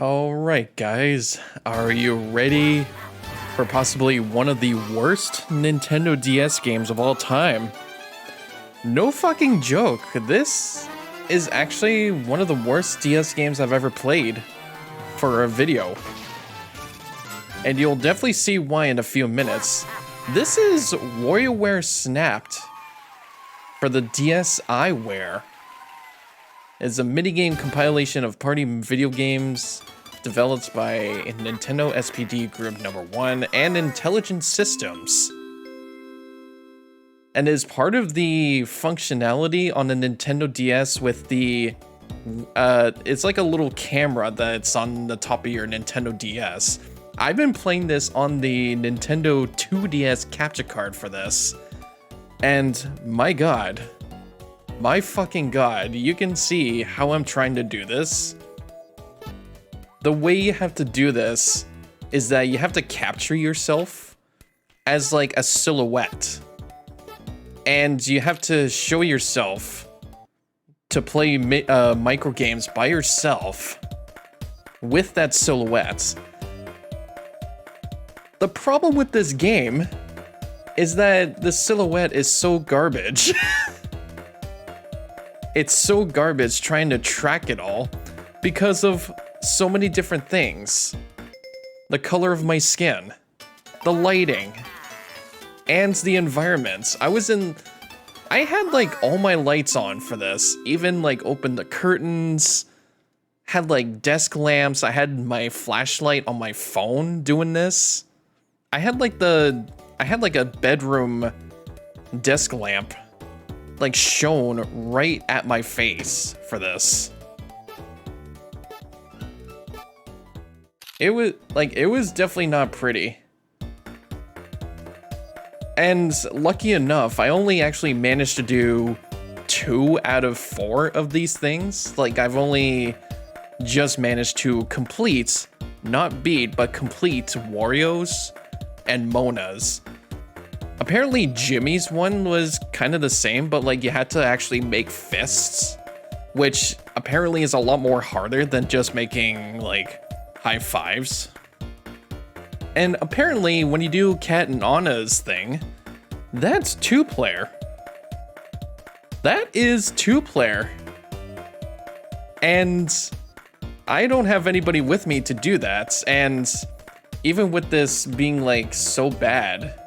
Alright guys, are you ready for possibly one of the worst Nintendo DS games of all time? No fucking joke, this is actually one of the worst DS games I've ever played for a video. And you'll definitely see why in a few minutes. This is WarioWare Snapped for the DSiWare. It's a minigame compilation of party video games developed by Nintendo SPD Group Number 1 and Intelligent Systems. And is part of the functionality on the Nintendo DS with the it's like a little camera that's on the top of your Nintendo DS. I've been playing this on the Nintendo 2DS capture card for this. And my god. My fucking god, you can see how I'm trying to do this. The way you have to do this is that you have to capture yourself as like a silhouette. And you have to show yourself to play micro games by yourself with that silhouette. The problem with this game is that the silhouette is so garbage. It's so garbage trying to track it all because of so many different things. The color of my skin, the lighting, and the environment. I had like all my lights on for this, even like opened the curtains, had like desk lamps, I had my flashlight on my phone doing this. I had like a bedroom desk lamp like shown right at my face for this. It was definitely not pretty. And lucky enough, I only actually managed to do 2 out of 4 of these things. Like I've only just managed to complete, not beat, but complete Wario's and Mona's. Apparently Jimmy's one was kind of the same, but like you had to actually make fists, which apparently is a lot more harder than just making like high fives. And apparently when you do Cat and Anna's thing, that's 2-player. That is 2-player. And I don't have anybody with me to do that, and even with this being like so bad,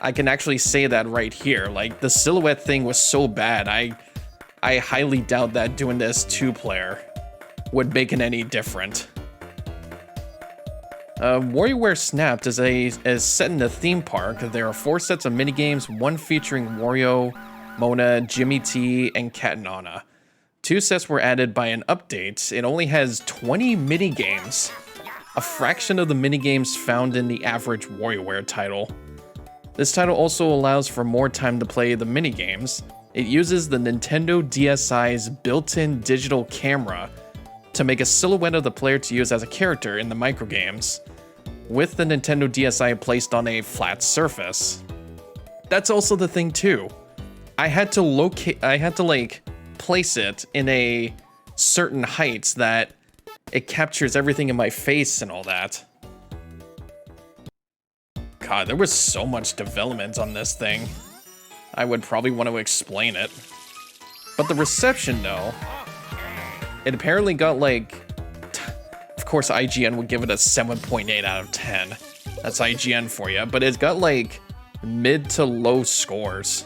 I can actually say that right here. Like the silhouette thing was so bad, I highly doubt that doing this 2-player would make it any different. WarioWare Snapped is set in a theme park. There are 4 sets of minigames, 1 featuring Wario, Mona, Jimmy T, and Cat and Anna. 2 sets were added by an update. It only has 20 minigames, a fraction of the minigames found in the average WarioWare title. This title also allows for more time to play the minigames. It uses the Nintendo DSi's built-in digital camera to make a silhouette of the player to use as a character in the microgames, with the Nintendo DSi placed on a flat surface. That's also the thing too. I had to like place it in a certain height that it captures everything in my face and all that. God, there was so much development on this thing. I would probably want to explain it. But the reception though, it apparently got like, of course IGN would give it a 7.8 out of 10. That's IGN for you, but it's got like mid to low scores.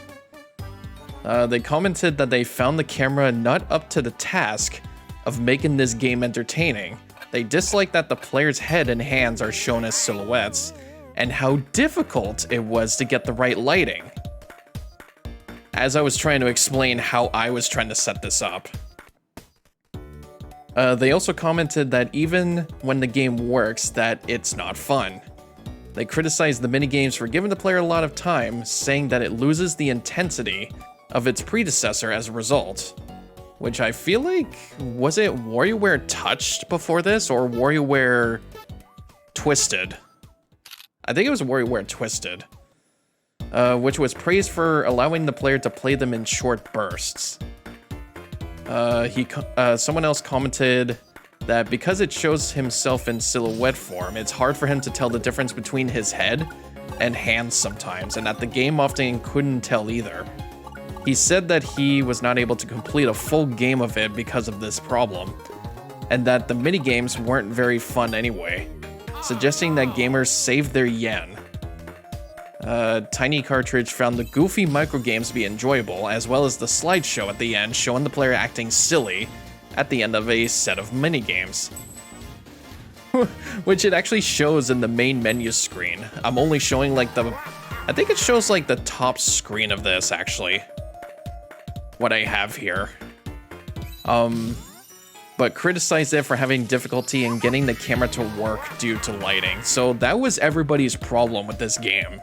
They commented that they found the camera not up to the task of making this game entertaining. They dislike that the player's head and hands are shown as silhouettes, and how difficult it was to get the right lighting. As I was trying to explain how I was trying to set this up. They also commented that even when the game works, that it's not fun. They criticized the minigames for giving the player a lot of time, saying that it loses the intensity of its predecessor as a result. Which I feel like, was it WarioWare Touched before this, or WarioWare Twisted? I think it was WarioWare Twisted, which was praised for allowing the player to play them in short bursts. Someone else commented that because it shows himself in silhouette form, it's hard for him to tell the difference between his head and hands sometimes, and that the game often couldn't tell either. He said that he was not able to complete a full game of it because of this problem, and that the minigames weren't very fun anyway, suggesting that gamers save their yen. Tiny Cartridge found the goofy microgames to be enjoyable, as well as the slideshow at the end showing the player acting silly at the end of a set of minigames. Which it actually shows in the main menu screen. I'm only showing like I think it shows like the top screen of this actually. What I have here. But criticized it for having difficulty in getting the camera to work due to lighting. So that was everybody's problem with this game.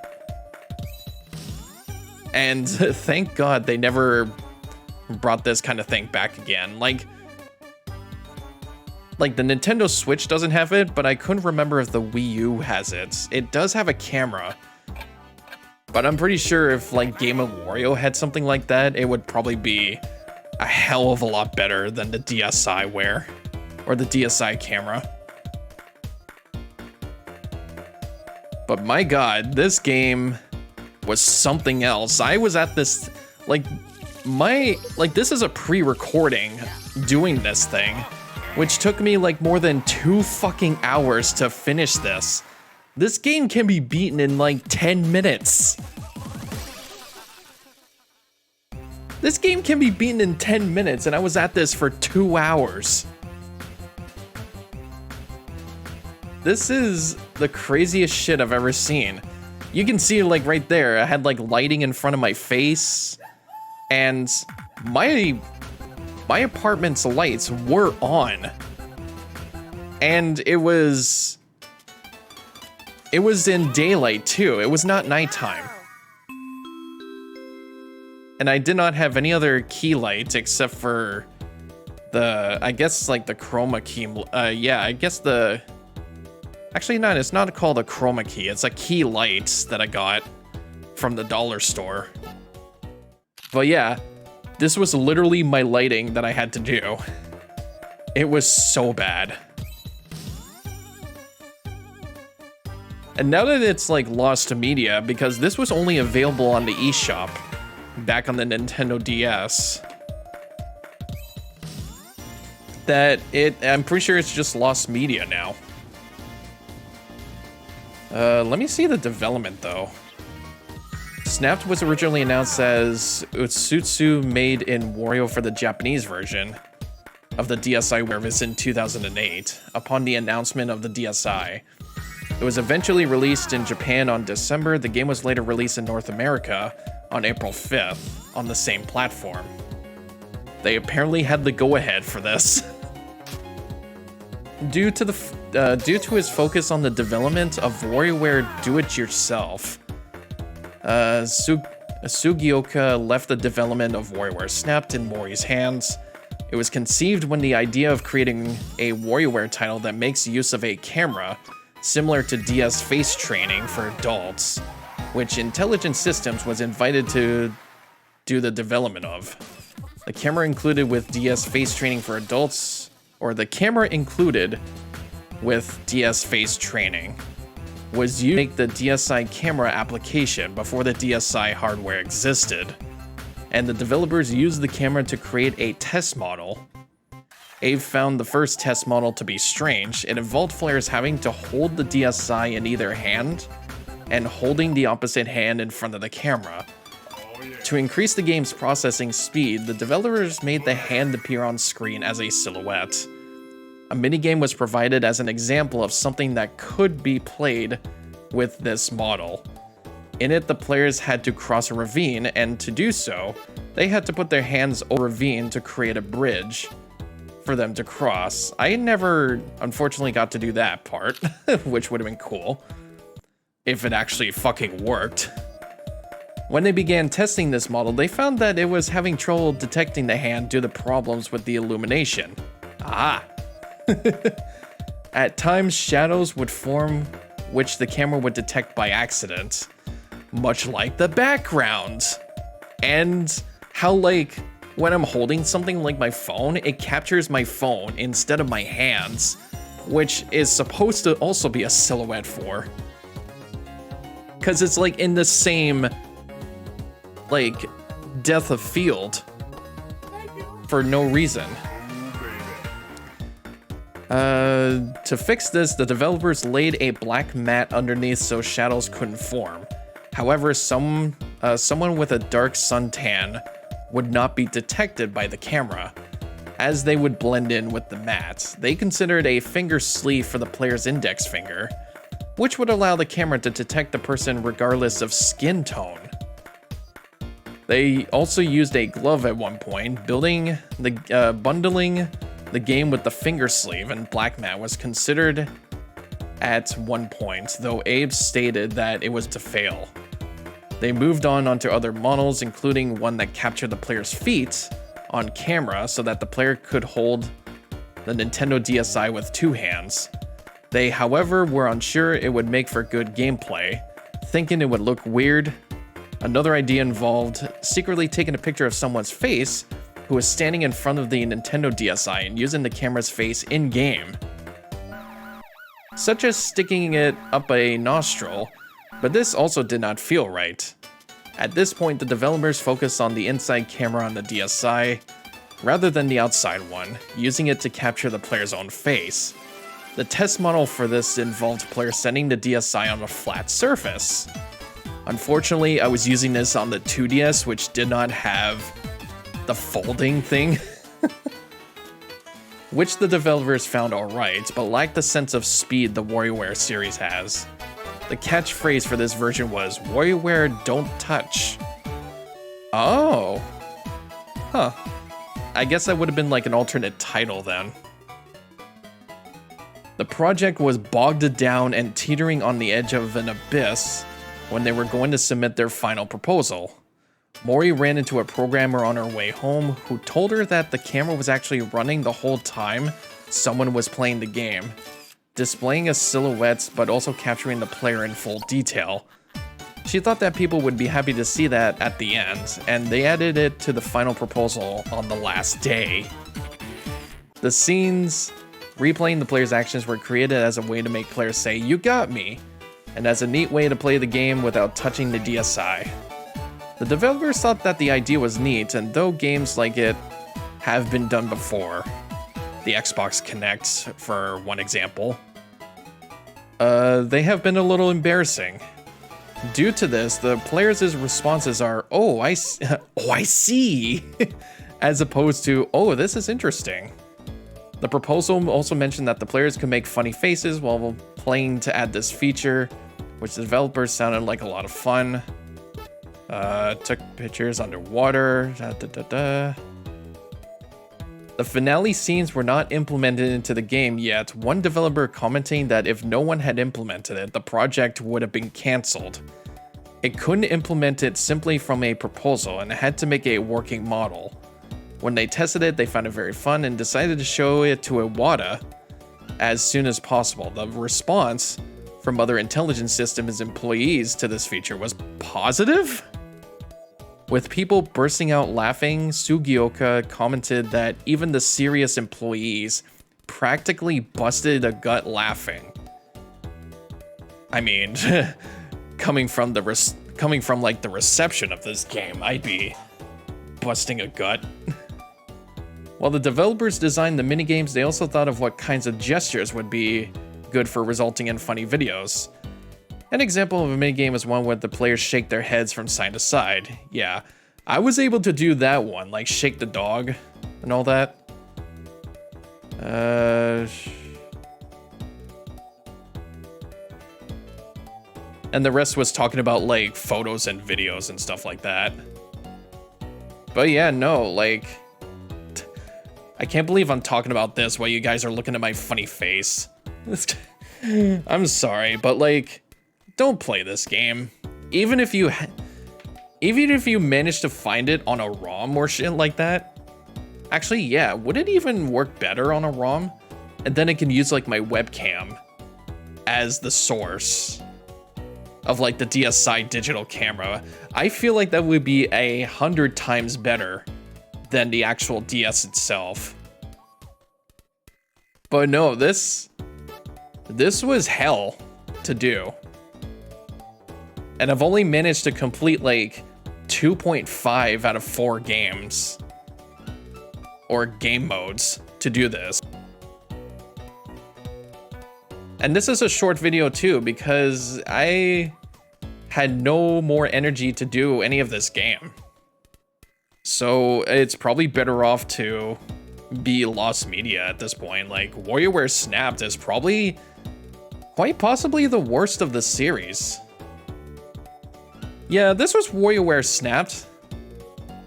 And thank God they never brought this kind of thing back again. Like the Nintendo Switch doesn't have it, but I couldn't remember if the Wii U has it. It does have a camera. But I'm pretty sure if like Game of Wario had something like that, it would probably be a hell of a lot better than the DSiWare or the DSi camera. But my God, this game was something else. I was at this, this is a pre-recording doing this thing, which took me like more than 2 fucking hours to finish this. This game can be beaten in like 10 minutes. This game can be beaten in 10 minutes, and I was at this for 2 hours. This is the craziest shit I've ever seen. You can see like right there, I had like lighting in front of my face, and my apartment's lights were on. And it was in daylight too. It was not nighttime. And I did not have any other key lights except for I guess like the chroma key. Yeah, I guess actually not, it's not called a chroma key. It's a key light that I got from the dollar store. But yeah, this was literally my lighting that I had to do. It was so bad. And now that it's like lost to media, because this was only available on the eShop back on the Nintendo DS, I'm pretty sure it's just lost media now. Let me see the development though. Snapped was originally announced as Utsutsu made in Wario for the Japanese version of the DSiWare in 2008. Upon the announcement of the DSi, it was eventually released in Japan on December. The game was later released in North America on April 5th on the same platform. They apparently had the go-ahead for this. Due to his focus on the development of WarioWare Do-It-Yourself, Sugioka left the development of WarioWare Snapped in Mori's hands. It was conceived when the idea of creating a WarioWare title that makes use of a camera similar to DS face training for adults, which Intelligent Systems was invited to do the development of. The camera included with DS face training for adults, or the camera included with DS face training, was used to make the DSi camera application before the DSi hardware existed, and the developers used the camera to create a test model. Abe found the first test model to be strange. It involved players having to hold the DSi in either hand and holding the opposite hand in front of the camera. To increase the game's processing speed, the developers made the hand appear on screen as a silhouette. A minigame was provided as an example of something that could be played with this model. In it, the players had to cross a ravine, and to do so, they had to put their hands over a ravine to create a bridge for them to cross. I never, unfortunately, got to do that part, which would have been cool if it actually fucking worked. When they began testing this model, they found that it was having trouble detecting the hand due to problems with the illumination. Ah! At times, shadows would form which the camera would detect by accident, much like the background. And how, like, when I'm holding something like my phone, it captures my phone instead of my hands, which is supposed to also be a silhouette for. Because it's like in the same, like, depth of field for no reason. To fix this, the developers laid a black mat underneath so shadows couldn't form. However, someone with a dark suntan would not be detected by the camera, as they would blend in with the mat. They considered a finger sleeve for the player's index finger, which would allow the camera to detect the person regardless of skin tone. They also used a glove at one point, bundling the game with the finger sleeve and black mat was considered at one point, though Abe stated that it was to fail. They moved onto other models, including one that captured the player's feet on camera so that the player could hold the Nintendo DSi with two hands. They, however, were unsure it would make for good gameplay, thinking it would look weird. Another idea involved secretly taking a picture of someone's face who was standing in front of the Nintendo DSi and using the camera's face in-game, such as sticking it up a nostril, but this also did not feel right. At this point, the developers focused on the inside camera on the DSi rather than the outside one, using it to capture the player's own face. The test model for this involved players setting the DSi on a flat surface. Unfortunately, I was using this on the 2DS, which did not have the folding thing, which the developers found alright, but lacked the sense of speed the WarioWare series has. The catchphrase for this version was, WarioWare don't touch. Oh. Huh. I guess that would have been like an alternate title then. The project was bogged down and teetering on the edge of an abyss when they were going to submit their final proposal. Mori ran into a programmer on her way home who told her that the camera was actually running the whole time someone was playing the game, displaying a silhouette but also capturing the player in full detail. She thought that people would be happy to see that at the end, and they added it to the final proposal on the last day. The scenes replaying the player's actions were created as a way to make players say, "You got me," and as a neat way to play the game without touching the DSi. The developers thought that the idea was neat, and though games like it have been done before, the Xbox Kinect for one example, they have been a little embarrassing. Due to this, the players' responses are, "Oh, I see," as opposed to, "Oh, this is interesting." The proposal also mentioned that the players could make funny faces while playing to add this feature, which the developers sounded like a lot of fun. Took pictures underwater. The finale scenes were not implemented into the game yet, one developer commenting that if no one had implemented it, the project would have been cancelled. It couldn't implement it simply from a proposal and had to make a working model. When they tested it, they found it very fun and decided to show it to Iwata as soon as possible. The response from other intelligence systems employees to this feature was positive, with people bursting out laughing. Sugioka commented that even the serious employees practically busted a gut laughing. I mean, coming from like the reception of this game, I'd be busting a gut. While the developers designed the minigames, they also thought of what kinds of gestures would be good for resulting in funny videos. An example of a minigame is one where the players shake their heads from side to side. Yeah, I was able to do that one, like shake the dog and all that. And the rest was talking about like photos and videos and stuff like that. But yeah, no, like, I can't believe I'm talking about this while you guys are looking at my funny face. I'm sorry, but like, don't play this game. Even if you manage to find it on a ROM or shit like that. Actually, yeah, would it even work better on a ROM? And then it can use like my webcam as the source of like the DSi digital camera. I feel like that would be 100 times better than the actual DS itself. But no, this was hell to do. And I've only managed to complete like 2.5 out of 4 games or game modes to do this. And this is a short video too, because I had no more energy to do any of this game. So it's probably better off to be lost media at this point. Like, WarioWare Snapped is probably quite possibly the worst of the series. Yeah, this was WarioWare Snapped.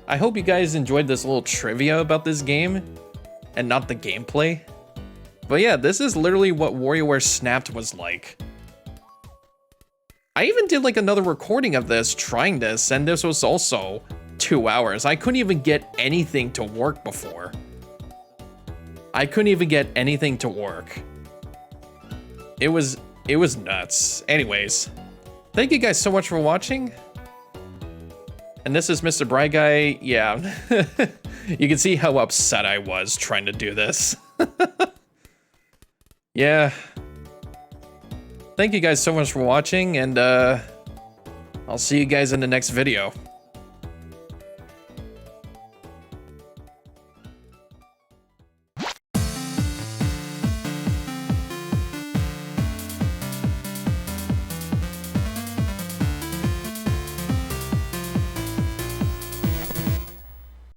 I hope you guys enjoyed this little trivia about this game and not the gameplay. But yeah, this is literally what WarioWare Snapped was like. I even did like another recording of this, trying this, and this was also 2 hours. I couldn't even get anything to work before. I couldn't even get anything to work. It was nuts. Anyways, thank you guys so much for watching. And this is MisterBriGuy. Yeah, you can see how upset I was trying to do this. Yeah. Thank you guys so much for watching, and I'll see you guys in the next video.